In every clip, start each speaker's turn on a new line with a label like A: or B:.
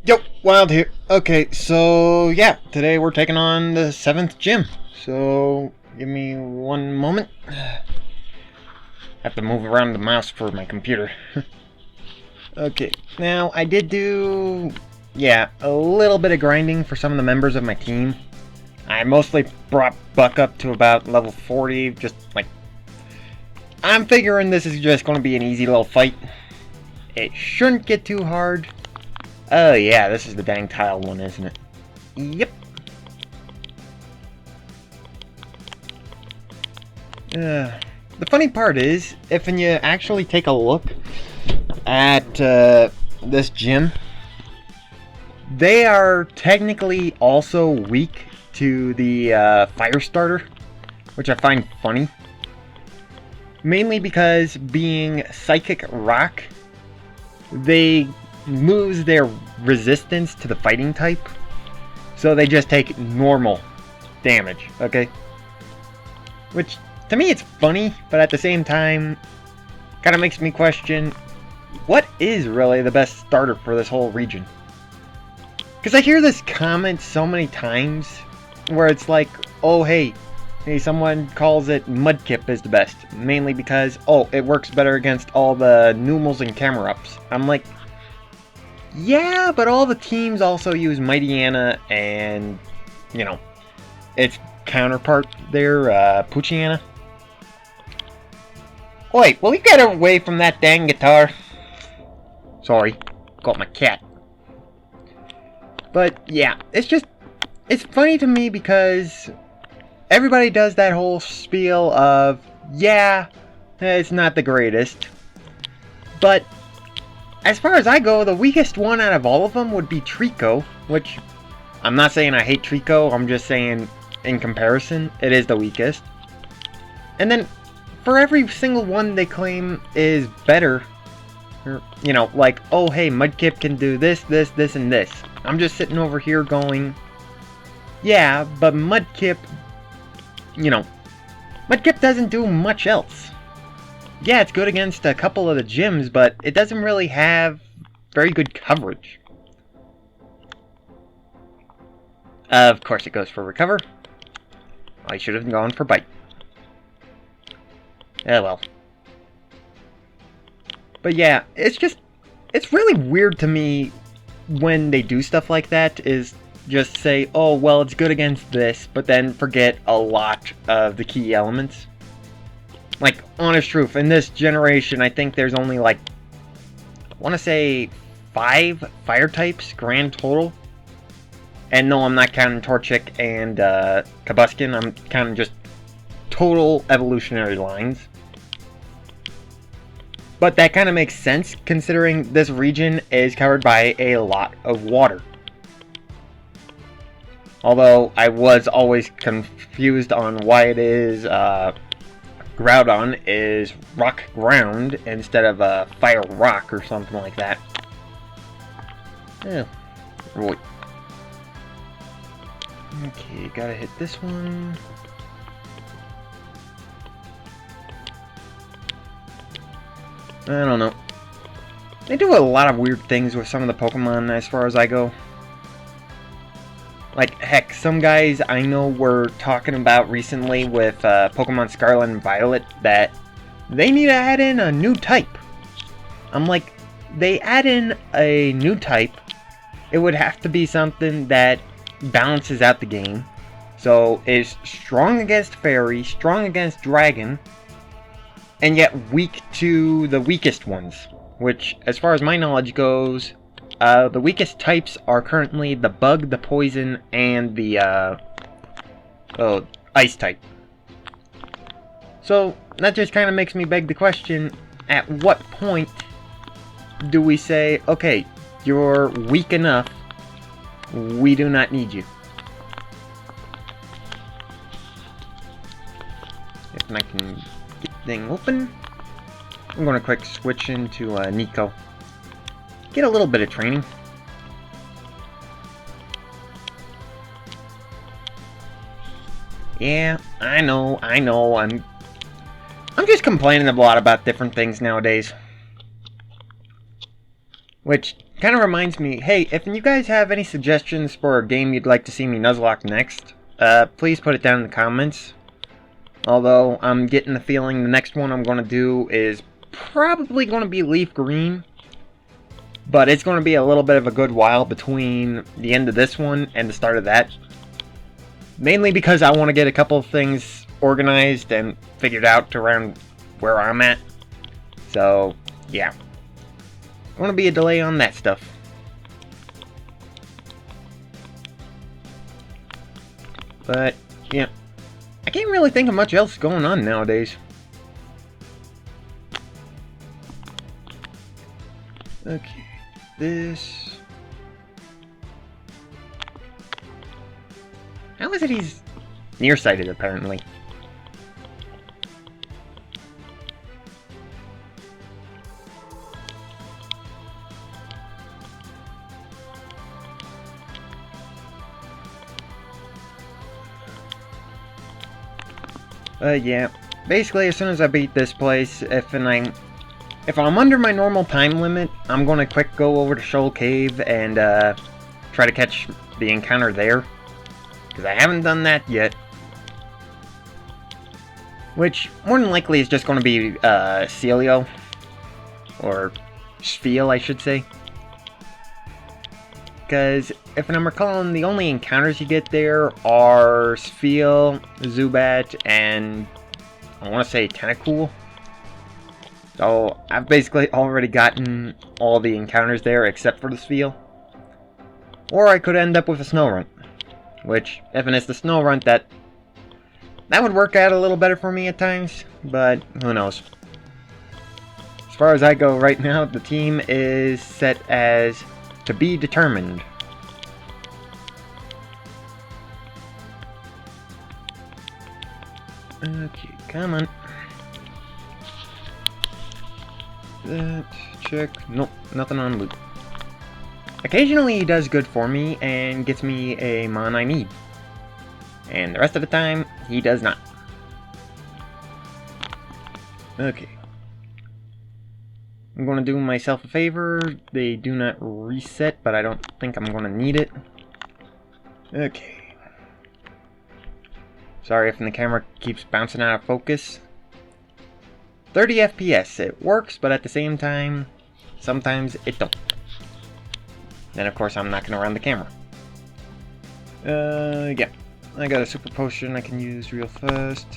A: Yo, Wild here. Okay, so yeah, today we're taking on the 7th gym. So, give me one moment. Have to move around the mouse for my computer. Okay, now I did do, a little bit of grinding for some of the members of my team. I mostly brought Buck up to about level 40, just like... I'm figuring this is just going to be an easy little fight. It shouldn't get too hard. Oh yeah, this is the dang tile one, isn't it? Yep. The funny part is, if you actually take a look at this gym, they are technically also weak to the fire starter, which I find funny. Mainly because being psychic rock, they lose their resistance to the fighting type, so they just take normal damage, okay? Which, to me, it's funny, but at the same time, kind of makes me question, what is really the best starter for this whole region? Because I hear this comment so many times, where it's like, oh hey, someone calls it Mudkip is the best, mainly because, oh, it works better against all the Numels and Camerups. I'm like, yeah, but all the teams also use Mighty Anna and, you know, its counterpart there, Poochyena. Wait, will you get away from that dang guitar? Sorry, got my cat. But, yeah, it's funny to me because everybody does that whole spiel of, yeah, it's not the greatest, but as far as I go, the weakest one out of all of them would be Trico, which I'm not saying I hate Trico, I'm just saying in comparison, it is the weakest. And then for every single one they claim is better, you know, like, oh hey, Mudkip can do this, this, this, and this. I'm just sitting over here going, yeah, but Mudkip, you know, Mudkip doesn't do much else. Yeah, it's good against a couple of the gyms, but it doesn't really have very good coverage. Of course it goes for recover. I should have gone for bite. Oh well. But yeah, it's really weird to me when they do stuff like that, is just say, oh, well, it's good against this, but then forget a lot of the key elements. Like, honest truth, in this generation, I think there's only, like, I want to say 5 fire types, grand total. And no, I'm not counting Torchic and Kabuskin, I'm counting just total evolutionary lines. But that kind of makes sense, considering this region is covered by a lot of water. Although, I was always confused on why it is, Groudon is rock ground instead of fire rock or something like that. Yeah. Right. Okay, gotta hit this one. I don't know. They do a lot of weird things with some of the Pokemon as far as I go. Like, heck, some guys I know were talking about recently with Pokemon Scarlet and Violet that they need to add in a new type. I'm like, they add in a new type, it would have to be something that balances out the game. So, is strong against Fairy, strong against Dragon, and yet weak to the weakest ones. Which, as far as my knowledge goes, the weakest types are currently the Bug, the Poison, and the, Ice type. So, that just kind of makes me beg the question, at what point do we say, okay, you're weak enough, we do not need you. If I can get the thing open, I'm going to quick switch into Nico. Get a little bit of training. Yeah, I know, I'm just complaining a lot about different things nowadays. Which kind of reminds me, hey, if you guys have any suggestions for a game you'd like to see me nuzlocke next, please put it down in the comments. Although, I'm getting the feeling the next one I'm going to do is probably going to be leaf green. But it's going to be a little bit of a good while between the end of this one and the start of that. Mainly because I want to get a couple of things organized and figured out around where I'm at. So, yeah. Going to be a delay on that stuff. But, yeah. I can't really think of much else going on nowadays. Okay, this... How is it he's nearsighted, apparently? Yeah. Basically, as soon as I beat this place, if I'm under my normal time limit, I'm gonna quick go over to Shoal Cave and try to catch the encounter there. Because I haven't done that yet. Which, more than likely, is just gonna be Celio. Or Spiel, I should say. Because, if I'm recalling, the only encounters you get there are Spiel, Zubat, and I want to say Tentacool. So, I've basically already gotten all the encounters there except for the Spiel. Or I could end up with a Snow Runt. Which, if it's the Snow Runt, that would work out a little better for me at times. But, who knows. As far as I go right now, the team is set as to be determined. Okay, come on. That, check. Nope, nothing on loot. Occasionally he does good for me and gets me a mon I need. And the rest of the time, he does not. Okay. I'm going to do myself a favor. They do not reset, but I don't think I'm going to need it. Okay. Sorry if the camera keeps bouncing out of focus. 30 FPS. It works, but at the same time, sometimes it don't. Then of course I'm knocking around the camera. Yeah. I got a super potion I can use real fast.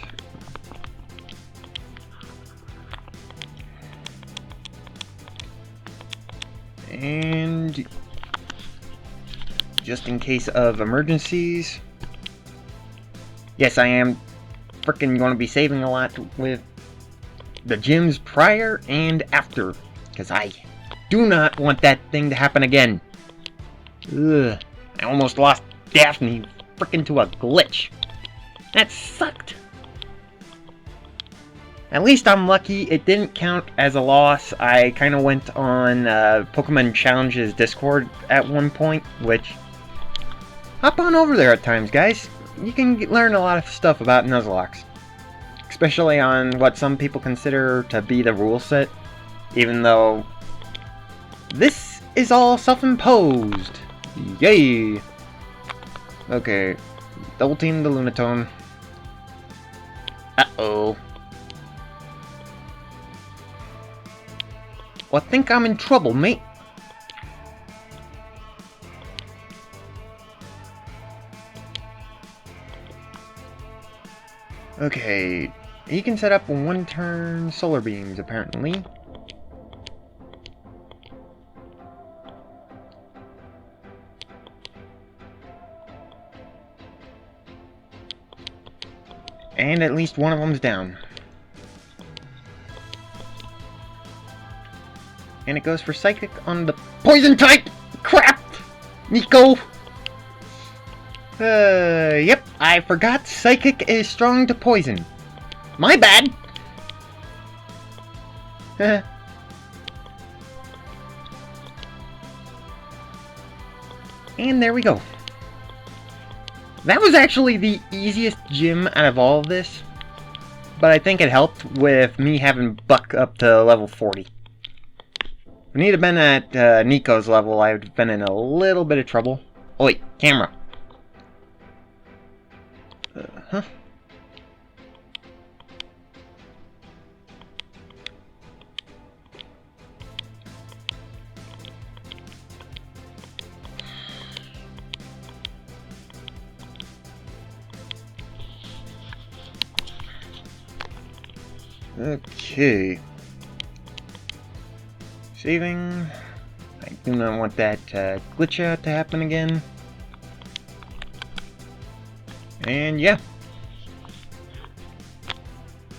A: And just in case of emergencies. Yes, I am freaking going to be saving a lot with the gyms prior and after. Because I do not want that thing to happen again. Ugh. I almost lost Daphne freaking to a glitch. That sucked. At least I'm lucky it didn't count as a loss. I kind of went on Pokemon Challenge's Discord at one point, which... Hop on over there at times, guys. You can learn a lot of stuff about Nuzlocke. Especially on what some people consider to be the rule set. Even though... this is all self-imposed. Yay! Okay. Double team the Lunatone. Uh-oh. Well, I think I'm in trouble, mate. Okay, he can set up one-turn solar beams, apparently. And at least one of them's down. And it goes for Psychic on the Poison type! Crap! Nico! Yep, I forgot Psychic is strong to Poison. My bad! And there we go. That was actually the easiest gym out of all of this. But I think it helped with me having Buck up to level 40. If I'd have been at Nico's level, I'd been in a little bit of trouble. Oh wait, camera. Huh. Okay. Saving. I do not want that glitch out to happen again. And yeah.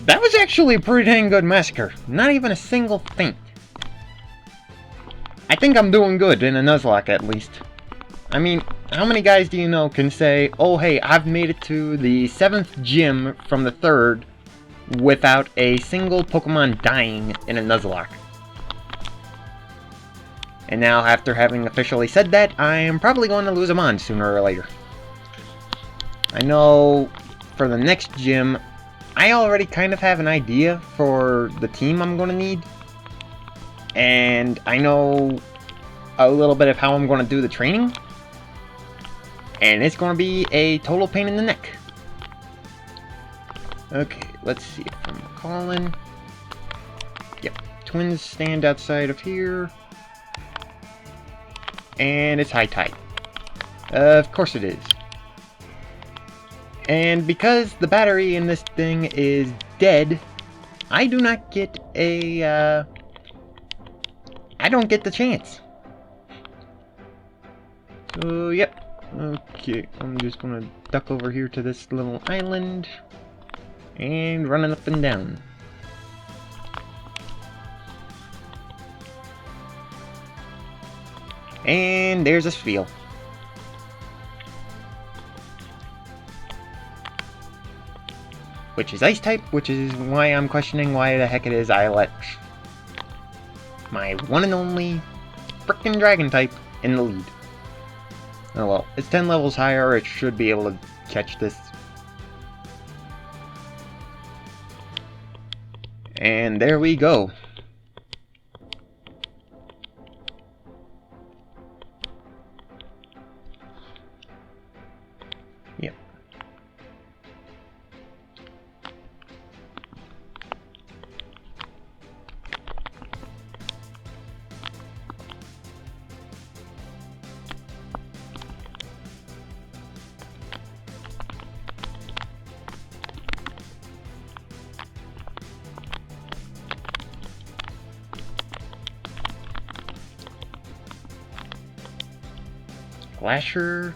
A: That was actually a pretty dang good massacre. Not even a single faint. I think I'm doing good in a nuzlocke at least. I mean, how many guys do you know can say, oh hey, I've made it to the 7th gym from the 3rd without a single Pokemon dying in a nuzlocke? And now, after having officially said that, I am probably going to lose them on sooner or later. I know for the next gym, I already kind of have an idea for the team I'm going to need. And I know a little bit of how I'm going to do the training. And it's going to be a total pain in the neck. Okay, let's see if I'm calling. Yep, twins stand outside of here. And it's high tide. Of course it is. And because the battery in this thing is dead, I do not get a, I don't get the chance. So, yep. Okay, I'm just gonna duck over here to this little island. And running up and down. And there's a spiel. Which is ice type, which is why I'm questioning why the heck it is I let my one and only frickin' dragon type in the lead. Oh well, it's 10 levels higher, it should be able to catch this. And there we go. Yep. Glacier.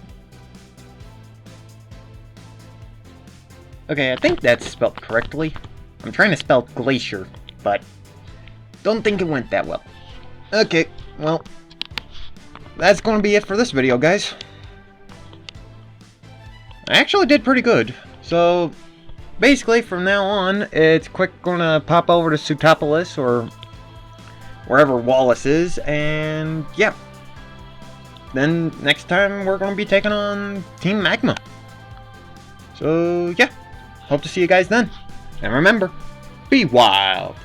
A: Okay, I think that's spelled correctly. I'm trying to spell glacier, but don't think it went that well. Okay, well, that's going to be it for this video, guys. I actually did pretty good. So, basically, from now on, it's quick gonna pop over to Sutopolis, or wherever Wallace is, and yeah. Then next time we're going to be taking on Team Magma. So yeah, hope to see you guys then. And remember, be wild.